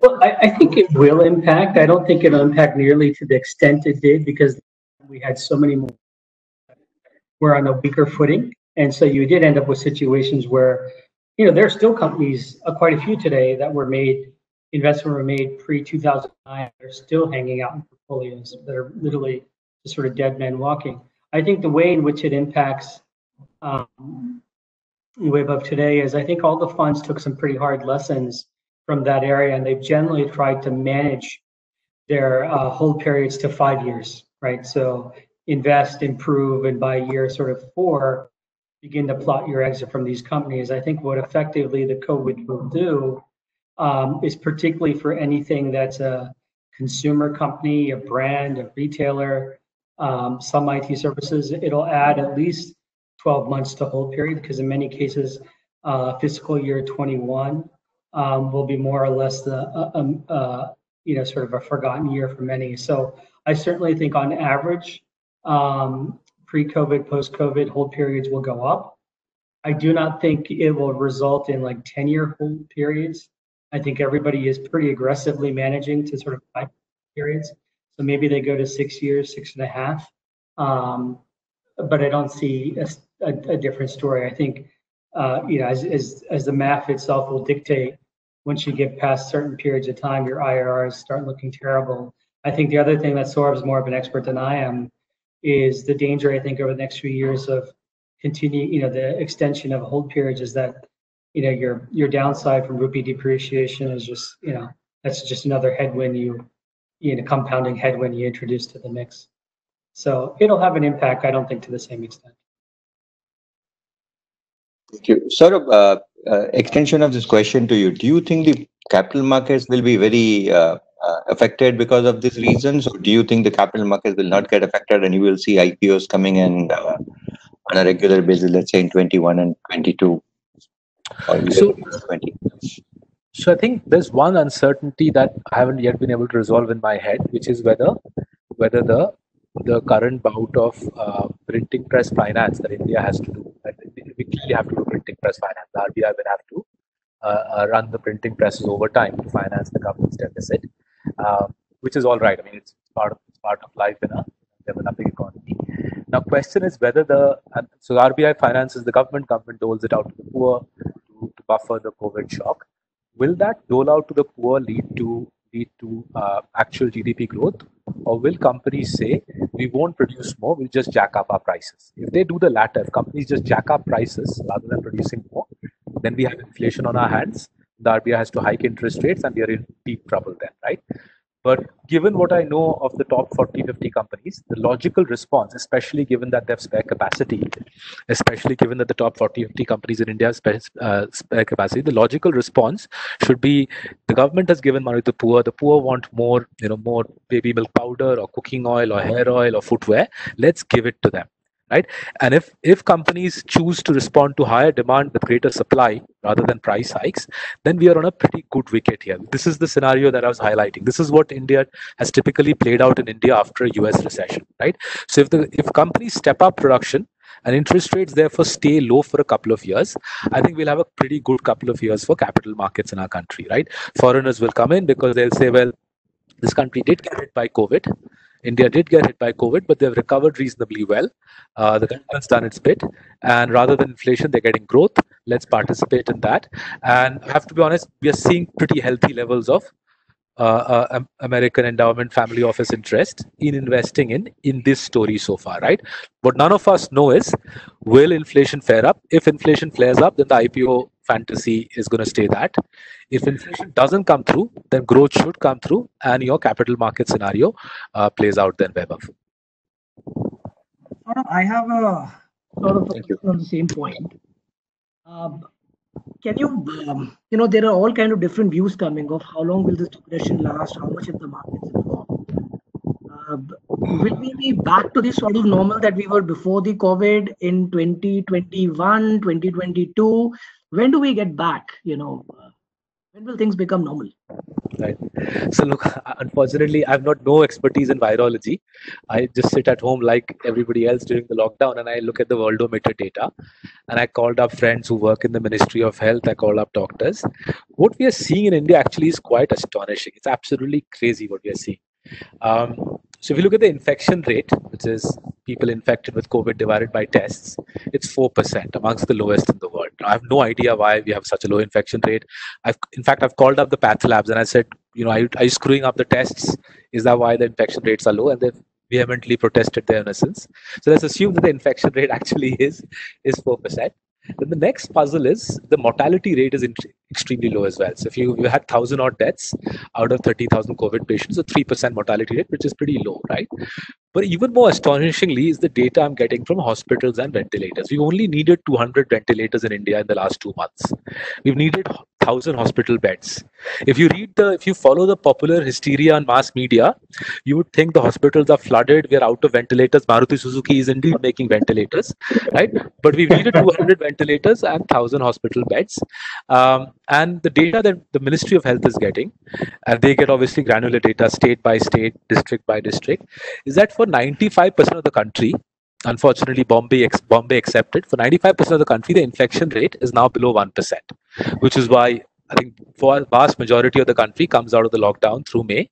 Well, I think it will impact. I don't think it'll impact nearly to the extent it did, because we had so many more were on a weaker footing, and so you did end up with situations where there are still companies, quite a few today, that were made, investment were made pre-2009. They're still hanging out in portfolios that are literally just sort of dead men walking. I think the way in which it impacts Webunar today is, I think all the funds took some pretty hard lessons from that area, and they've generally tried to manage their hold periods to 5 years, right? So invest, improve, and by year sort of 4, begin to plot your exit from these companies. I think what effectively the COVID will do is, particularly for anything that's a consumer company, a brand, a retailer, some IT services, it'll add at least 12 months to hold period, because in many cases, fiscal year 21 will be more or less the sort of a forgotten year for many. So I certainly think on average, pre-COVID, post-COVID, hold periods will go up. I do not think it will result in like 10-year hold periods. I think everybody is pretty aggressively managing to sort of 5 periods. So maybe they go to 6 years, 6.5. But I don't see a different story. I think, as the math itself will dictate, once you get past certain periods of time, your IRRs start looking terrible. I think the other thing that Saurabh is more of an expert than I am is the danger, I think, over the next few years of continuing, the extension of hold periods is that, your downside from rupee depreciation is just, that's just another headwind compounding headwind you introduce to the mix. So it'll have an impact, I don't think to the same extent.
Thank you. Saurabh, extension of this question to you. Do you think the capital markets will be very affected because of these reasons, or do you think the capital markets will not get affected and you will see IPOs coming in on a regular basis, let's say in 21 and 22?
So I think there's one uncertainty that I haven't yet been able to resolve in my head, which is whether the current bout of printing press finance that India has to do, we clearly have to do printing press finance. The RBI will have to run the printing presses over time to finance the government's deficit, which is all right. I mean, it's part of life in a developing economy. Now, question is whether so the RBI finances the government doles it out to the poor to buffer the COVID shock. Will that dole out to the poor lead to actual GDP growth, or will companies say, we won't produce more, we'll just jack up our prices? If they do the latter, if companies just jack up prices rather than producing more, then we have inflation on our hands. The RBI has to hike interest rates and we are in deep trouble then, right? But given what I know of the top 40, 50 companies, the logical response, especially given that they have spare capacity, especially given that the top 40, 50 companies in India have spare capacity, the logical response should be the government has given money to the poor. The poor want more, more baby milk powder or cooking oil or hair oil or footwear. Let's give it to them. Right, and if companies choose to respond to higher demand with greater supply rather than price hikes, then we are on a pretty good wicket here. This is the scenario that I was highlighting. This is what India has typically played out in India after a US recession, right? So if companies step up production and interest rates therefore stay low for a couple of years, I think we'll have a pretty good couple of years for capital markets in our country, right? Foreigners will come in because they'll say, well, this country did get hit by COVID. India did get hit by COVID, but they've recovered reasonably well. The government's done its bit, and rather than inflation, they're getting growth. Let's participate in that. And I have to be honest, we are seeing pretty healthy levels of American endowment family office interest in investing in this story so far, right? What none of us know is, will inflation flare up? If inflation flares up, then the IPO fantasy is going to stay that. If inflation doesn't come through, then growth should come through, and your capital market scenario plays out then, Vaibhav.
I have a sort of on the same point. Can you, there are all kind of different views coming of how long will this depression last, how much of the markets involved. Will we be back to the sort of normal that we were before the COVID in 2021, 2022? When do we get back? When will things become normal?
Right. So look, unfortunately, I've not no expertise in virology. I just sit at home like everybody else during the lockdown, and I look at the Worldometer data, and I called up friends who work in the Ministry of Health. I called up doctors. What we are seeing in India actually is quite astonishing. It's absolutely crazy what we are seeing. So if you look at the infection rate, which is people infected with COVID divided by tests, it's 4%, amongst the lowest in the world. Now, I have no idea why we have such a low infection rate. In fact, I've called up the path labs and I said, are you screwing up the tests? Is that why the infection rates are low? And they've vehemently protested their innocence. So let's assume that the infection rate actually is 4%. Then the next puzzle is the mortality rate is extremely low as well. So if you had 1,000 odd deaths out of 30,000 COVID patients, a 3% mortality rate, which is pretty low, right? But even more astonishingly is the data I'm getting from hospitals and ventilators. We've only needed 200 ventilators in India in the last 2 months. We've needed 1,000 hospital beds. If you follow the popular hysteria on mass media, you would think the hospitals are flooded. We are out of ventilators. Maruti Suzuki is indeed making ventilators, right? But we've needed 200 ventilators and 1,000 hospital beds. And the data that the Ministry of Health is getting, and they get obviously granular data state by state, district by district, is that for 95% of the country, unfortunately Bombay accepted, for 95% of the country, the infection rate is now below 1%, which is why I think for a vast majority of the country comes out of the lockdown through May.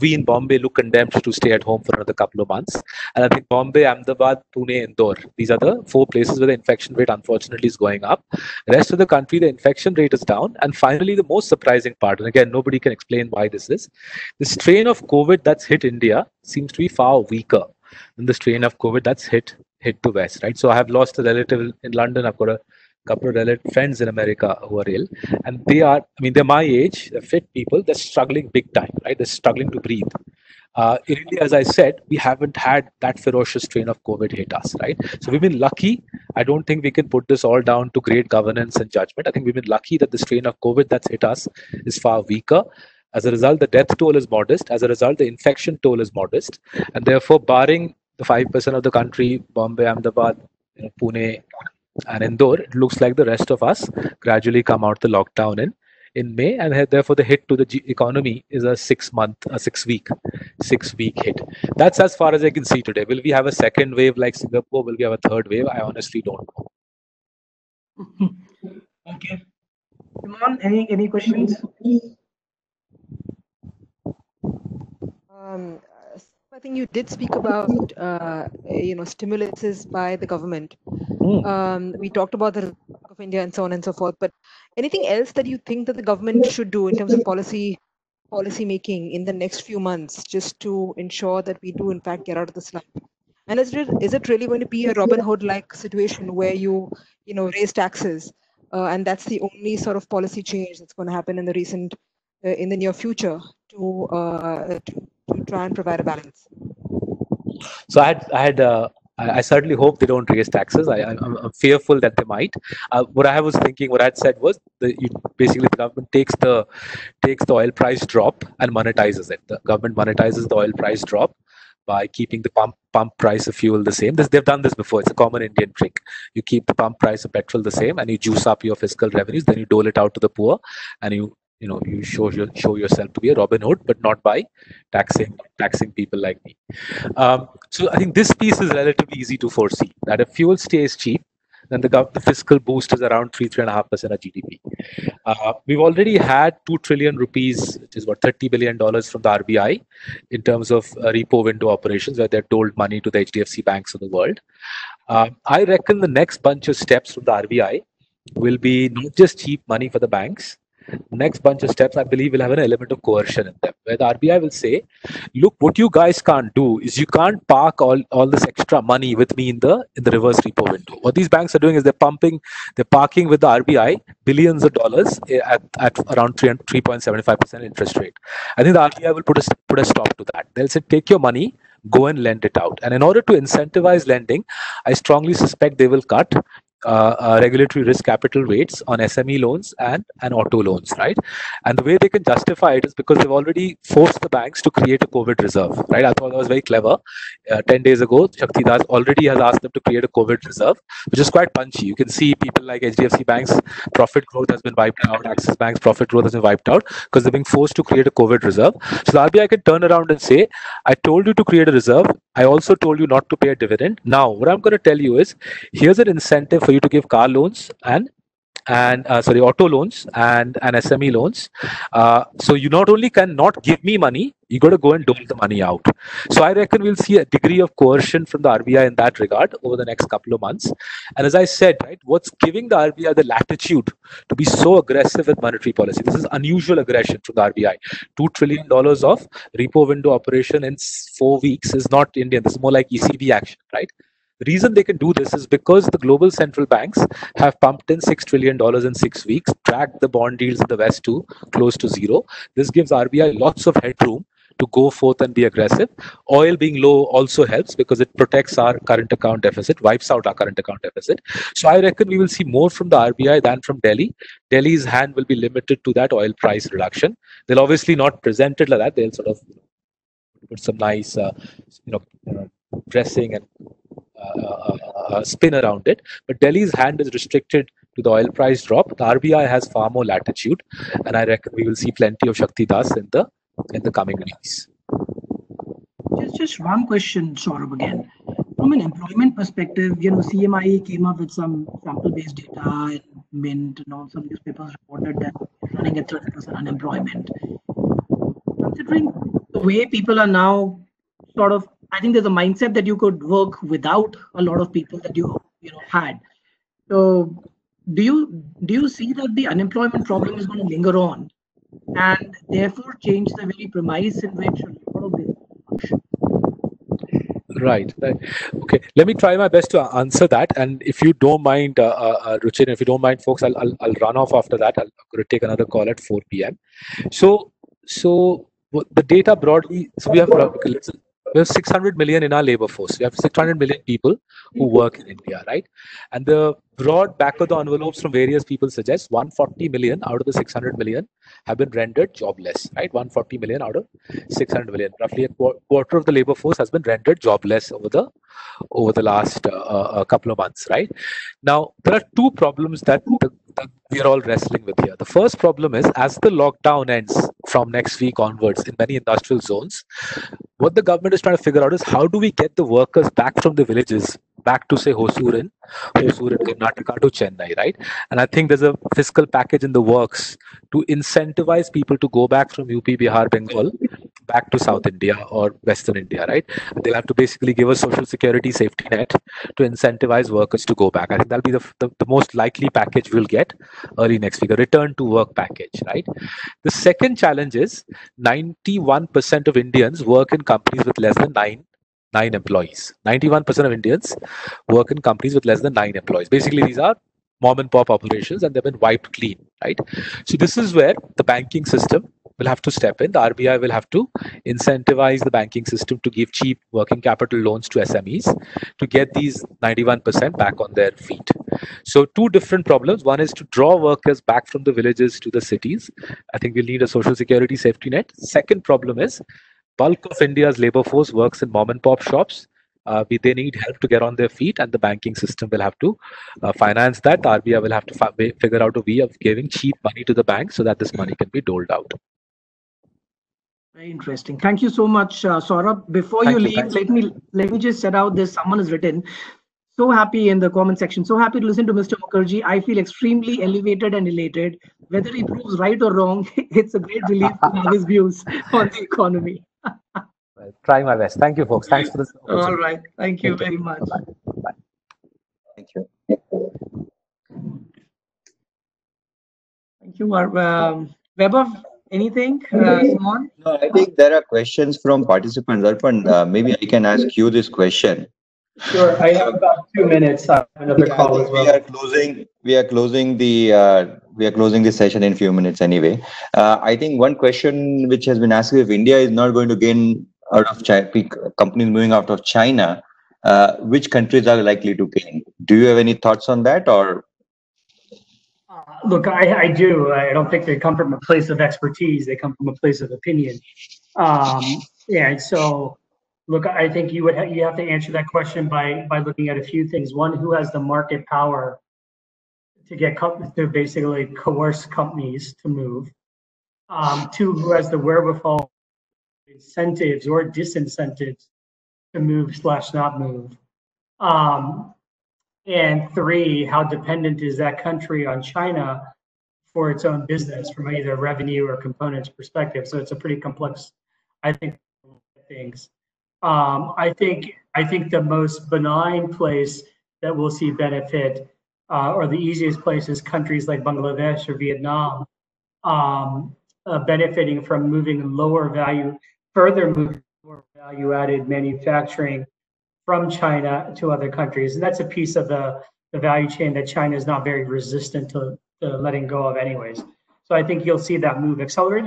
We in Bombay look condemned to stay at home for another couple of months. And I think Bombay, Ahmedabad, Pune, Indore, these are the 4 places where the infection rate unfortunately is going up. The rest of the country, the infection rate is down. And finally, the most surprising part, and again, nobody can explain why this is, the strain of COVID that's hit India seems to be far weaker than the strain of COVID that's hit the West, right? So I have lost a relative in London. I've got a couple of friends in America who are ill, and they're my age, they're fit people, they're struggling big time, right? They're struggling to breathe. In India, as I said, we haven't had that ferocious strain of COVID hit us, right? So we've been lucky. I don't think we can put this all down to great governance and judgment. I think we've been lucky that the strain of COVID that's hit us is far weaker. As a result, the death toll is modest. As a result, the infection toll is modest. And therefore, barring the 5% of the country, Bombay, Ahmedabad, Pune, and Indore, it looks like the rest of us gradually come out the lockdown in May, and therefore the hit to the economy is a 6-week hit. That's as far as I can see today. Will we have a second wave like Singapore? Will we have a third wave? I honestly don't
know. Okay. Simone, any questions?
I think you did speak about stimuluses by the government. We talked about the Bank of India and so on and so forth. But anything else that you think that the government should do in terms of policy making in the next few months, just to ensure that we do in fact get out of the slump? And is it really going to be a Robin Hood-like situation where you raise taxes, and that's the only sort of policy change that's going to happen in the recent in the near future to try and provide a balance?
So I certainly hope they don't raise taxes. I'm fearful that they might. What I was thinking, what I had said was, basically the government takes the oil price drop and monetizes it. The government monetizes the oil price drop by keeping the pump price of fuel the same. They've done this before. It's a common Indian trick. You keep the pump price of petrol the same, and you juice up your fiscal revenues. Then you dole it out to the poor, and you show yourself to be a Robin Hood, but not by taxing people like me. So I think this piece is relatively easy to foresee. That if fuel stays cheap, then the fiscal boost is around 3.5% of GDP. We've already had 2 trillion rupees, which is what, $30 billion from the RBI in terms of repo window operations, where they've told money to the HDFC banks of the world. I reckon the next bunch of steps from the RBI will be not just cheap money for the banks. Next bunch of steps, I believe, will have an element of coercion in them, where the RBI will say, look, what you guys can't do is you can't park all this extra money with me in the reverse repo window. What these banks are doing is they're parking with the RBI billions of dollars at around 3.75% interest rate. I think the RBI will put a stop to that. They'll say, take your money, go and lend it out. And in order to incentivize lending, I strongly suspect they will cut regulatory risk capital rates on SME loans and auto loans, right? And the way they can justify it is because they've already forced the banks to create a COVID reserve, right? I thought that was very clever. 10 days ago, Shakti Das already has asked them to create a COVID reserve, which is quite punchy. You can see people like HDFC Bank's profit growth has been wiped out, Axis Bank's profit growth has been wiped out because they're being forced to create a COVID reserve. So the RBI can turn around and say, I told you to create a reserve. I also told you not to pay a dividend. Now, what I'm going to tell you is, here's an incentive for you to give car loans and auto loans and SME loans. So you not only cannot give me money, you got to go and dole the money out. So I reckon we'll see a degree of coercion from the RBI in that regard over the next couple of months. And as I said, right, what's giving the RBI the latitude to be so aggressive with monetary policy? This is unusual aggression from the RBI. $2 trillion of repo window operation in 4 weeks is not Indian. This is more like ECB action, right? The reason they can do this is because the global central banks have pumped in $6 trillion in 6 weeks, dragged the bond yields in the West to close to zero. This gives RBI lots of headroom to go forth and be aggressive. Oil being low also helps because it protects our current account deficit, wipes out our current account deficit. So I reckon we will see more from the RBI than from Delhi. Delhi's hand will be limited to that oil price reduction. They'll obviously not present it like that. They'll sort of put some nice, dressing and spin around it, but Delhi's hand is restricted to the oil price drop. The RBI has far more latitude, and I reckon we will see plenty of Shakti Das in the coming weeks.
Just one question, Saurabh, again. From an employment perspective, CMI came up with some sample-based data and Mint, some newspapers reported that we're running at 30% unemployment. Considering the way people are now sort of, I think there's a mindset that you could work without a lot of people that you had. So do you see that the unemployment problem is going to linger on and therefore change the very premise in which a lot of this function?
Right. Okay. Let me try my best to answer that. And if you don't mind, Ruchir, if you don't mind, folks, I'll run off after that. I'm going to take another call at 4 p.m. So the data broadly. So we have 600 million in our labor force. We have 600 million people who work in India, right? And the broad back of the envelopes from various people suggest 140 million out of the 600 million have been rendered jobless, right? 140 million out of 600 million. Roughly a quarter of the labor force has been rendered jobless over the last couple of months, right? Now, there are two problems that we are all wrestling with here. The first problem is, as the lockdown ends from next week onwards in many industrial zones, what the government is trying to figure out is how do we get the workers back from the villages, back to say Hosur in Karnataka to Chennai, right? And I think there's a fiscal package in the works to incentivize people to go back from UP, Bihar, Bengal back to South India or Western India, right? They'll have to basically give a social security safety net to incentivize workers to go back. I think that'll be the most likely package we'll get early next week, a return to work package, right? The second challenge is 91% of Indians work in companies with less than nine employees. 91% of Indians work in companies with less than 9 employees. Basically, these are mom and pop operations and they've been wiped clean, right? So this is where the banking system will have to step in. The RBI will have to incentivize the banking system to give cheap working capital loans to SMEs to get these 91% back on their feet. So two different problems. One is to draw workers back from the villages to the cities. I think we'll need a social security safety net. Second problem is bulk of India's labor force works in mom and pop shops. They need help to get on their feet, and the banking system will have to finance that. The RBI will have to figure out a way of giving cheap money to the bank so that this money can be doled out.
Very interesting. Thank you so much, Saurabh. Before you leave, let me just set out this. Someone has written, so happy in the comment section. So happy to listen to Mr. Mukherjee. I feel extremely elevated and elated. Whether he proves right or wrong, it's a great relief to have his views on the economy.
Well, try my best. Thank you, folks. Thanks for this.
All right. Thank you very much.
Bye.
Thank you.
Thank you. Vaibhav, anything? Simone?
No, I think there are questions from participants. Arpan, maybe I can ask you this question.
Sure, I have about 2 minutes. I have another call as well.
We are closing the session in a few minutes anyway. I think one question which has been asked, if India is not going to gain out of China, companies moving out of China, which countries are likely to gain? Do you have any thoughts on that, or?
Look, I do. I don't think they come from a place of expertise. They come from a place of opinion. And so, look, I think you have to answer that question by looking at a few things. One, who has the market power to basically coerce companies to move. Two, who has the wherewithal, incentives or disincentives to move/not move. And three, how dependent is that country on China for its own business from either revenue or components perspective? So it's a pretty complex, I think, things. I think the most benign place that we'll see benefit, or the easiest place, is countries like Bangladesh or Vietnam, benefiting from moving further value-added manufacturing from China to other countries. And that's a piece of the value chain that China is not very resistant to letting go of anyways. So I think you'll see that move accelerate.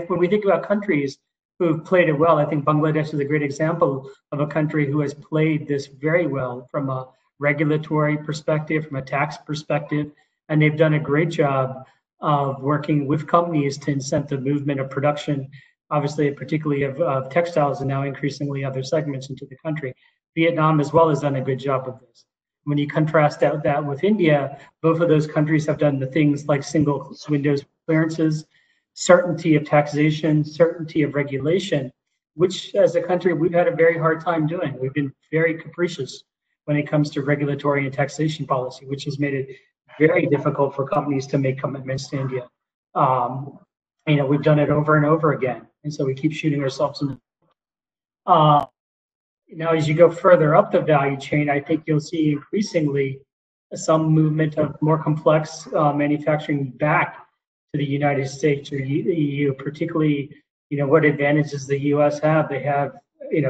When we think about countries who've played it well, I think Bangladesh is a great example of a country who has played this very well from a regulatory perspective, from a tax perspective, and they've done a great job of working with companies to incent the movement of production, obviously, particularly of textiles and now increasingly other segments into the country. Vietnam as well has done a good job of this. When you contrast that with India, both of those countries have done the things like single windows clearances, certainty of taxation, certainty of regulation, which as a country we've had a very hard time doing. We've been very capricious when it comes to regulatory and taxation policy, which has made it very difficult for companies to make commitments to India. We've done it over and over again, and so we keep shooting ourselves in the now, as you go further up the value chain, I think you'll see increasingly some movement of more complex manufacturing back to the United States or the EU, particularly, what advantages the US have. They have,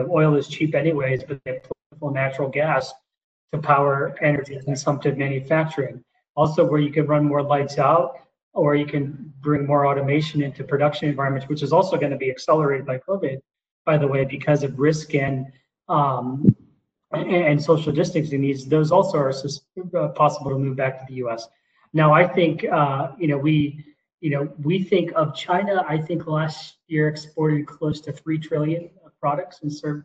oil is cheap anyways, but they have plentiful natural gas to power energy consumptive manufacturing. Also, where you can run more lights out, or you can bring more automation into production environments, which is also going to be accelerated by COVID, by the way, because of risk and social distancing needs. Those also are possible to move back to the U.S. Now, I think we think of China. I think last year exported close to 3 trillion of products and served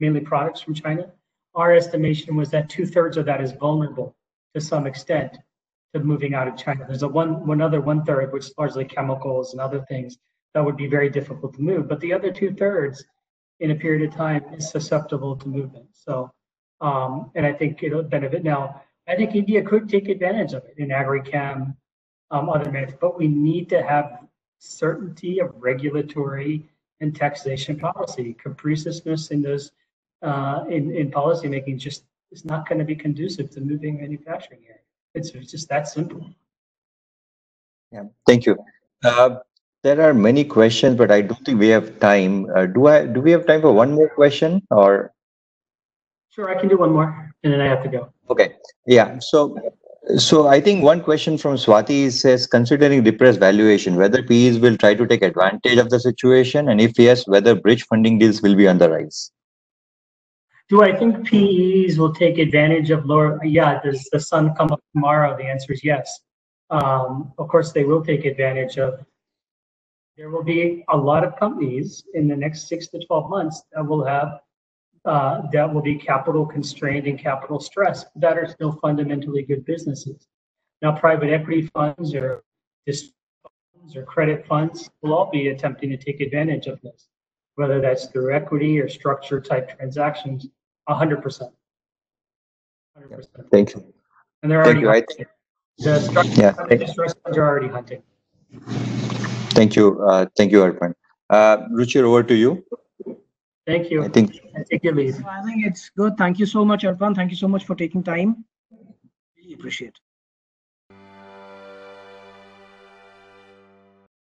mainly products from China. Our estimation was that 2/3 of that is vulnerable to some extent to moving out of China. There's another 1/3, which is largely chemicals and other things that would be very difficult to move. But the other 2/3 in a period of time is susceptible to movement. So, and I think it'll benefit. Now, I think India could take advantage of it in agrichem, other methods, but we need to have certainty of regulatory and taxation policy. Capriciousness in those in policy making just is not going to be conducive to moving manufacturing here. It's just that simple.
Yeah, thank you. There are many questions, but I don't think we have time. Do we have time for one more question, or?
Sure, I can do one more, and then I have to go.
Okay. Yeah. So So I think one question from Swati says, considering depressed valuation, whether PEs will try to take advantage of the situation, and if yes, whether bridge funding deals will be on the rise.
Do I think PEs will take advantage of lower? Yeah, does the sun come up tomorrow? The answer is yes. Of course, they will take advantage of. There will be a lot of companies in the next 6 to 12 months that will have that will be capital constrained and capital stressed, that are still fundamentally good businesses. Now, private equity funds or funds or credit funds will all be attempting to take advantage of this, whether that's through equity or structure type transactions. 100%. 100%.
Thank you.
And they're
Thank
already
you.
hunting. The structure stress funds are already hunting.
Thank you. Thank you, Arpan. Ruchir, over to you.
Thank you.
I think
take your leave.
I think it's good. Thank you so much, Arpan. Thank you so much for taking time. Really appreciate it.